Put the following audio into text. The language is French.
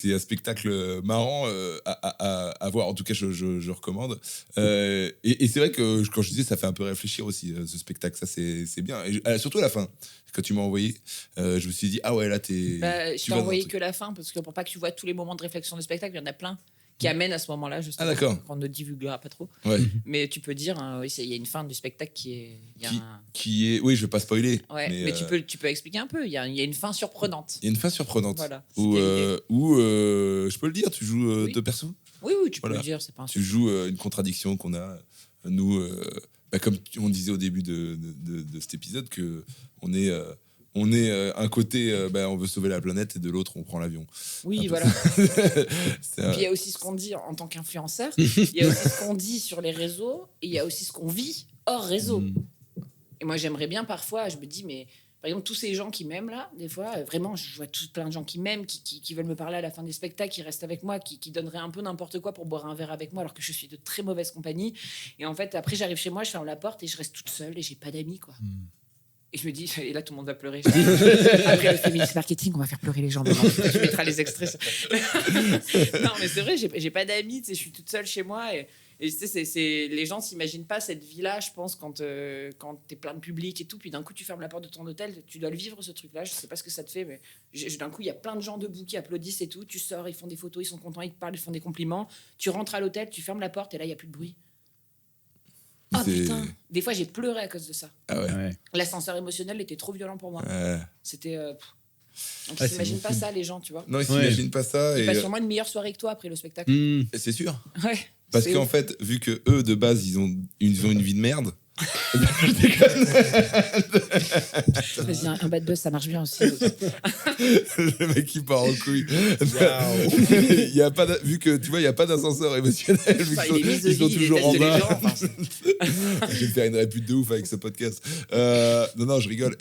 C'est un spectacle marrant à voir. En tout cas, je recommande. Et c'est vrai que quand je disais, ça fait un peu réfléchir aussi, ce spectacle. Ça, c'est bien. Et surtout à la fin, quand tu m'as envoyé, je me suis dit, ah ouais, là, Je tu t'ai vas dans un envoyé truc. que la fin, parce que pour pas que tu vois tous les moments de réflexion du spectacle, il y en a plein qui amènent à ce moment-là, justement. Ah, d'accord. On ne divulguera pas trop. Ouais. Mais tu peux dire, hein, oui, il y a une fin du spectacle qui est. Il y a Qui est. Oui, je vais pas spoiler. Ouais, mais tu peux expliquer un peu. Il y a une fin surprenante. Il y a une fin surprenante. Voilà. Où je peux le dire, tu joues deux persos. Oui, tu peux le dire, c'est pas un souci. Tu joues une contradiction qu'on a, nous, comme on disait au début de cet épisode, qu'on est. On est un côté, on veut sauver la planète, et de l'autre, on prend l'avion. Oui, voilà. Puis il y a aussi ce qu'on dit en tant qu'influenceur, il y a aussi ce qu'on dit sur les réseaux, et il y a aussi ce qu'on vit hors réseau. Et moi, j'aimerais bien parfois, je me dis, mais par exemple, tous ces gens qui m'aiment là, des fois, vraiment, je vois plein de gens qui m'aiment, qui veulent me parler à la fin des spectacles, qui restent avec moi, qui donneraient un peu n'importe quoi pour boire un verre avec moi, alors que je suis de très mauvaise compagnie. Et en fait, après, j'arrive chez moi, je ferme la porte et je reste toute seule et j'ai pas d'amis, quoi. Et je me dis, et là tout le monde va pleurer. Après le féministe marketing, on va faire pleurer les gens. Tu mettras les extraits. Non, mais c'est vrai, j'ai pas d'amis, je suis toute seule chez moi. Et les gens s'imaginent pas cette vie-là, je pense, quand t'es plein de public et tout. Puis d'un coup, tu fermes la porte de ton hôtel, tu dois le vivre, ce truc-là. Je sais pas ce que ça te fait, mais d'un coup, il y a plein de gens debout qui applaudissent et tout. Tu sors, ils font des photos, ils sont contents, ils te parlent, ils font des compliments. Tu rentres à l'hôtel, tu fermes la porte et là, il y a plus de bruit. Ah putain, des fois j'ai pleuré à cause de ça. Ah ouais. L'ascenseur émotionnel était trop violent pour moi. C'était. Donc ils s'imaginent pas ça, les gens, tu vois. Non, ils s'imaginent pas ça. Ils passent sûrement une meilleure soirée que toi après le spectacle. C'est sûr. Ouais. Parce qu'en fait, vu que eux de base ils ont une vie de merde. Vas-y, un bad buzz, ça marche bien aussi. Le mec qui part en couille. Il y a pas vu que tu vois, il y a pas d'ascenseur émotionnel. Vu ils sont toujours en bas. Je vais me faire une répute de ouf avec ce podcast. Non, je rigole.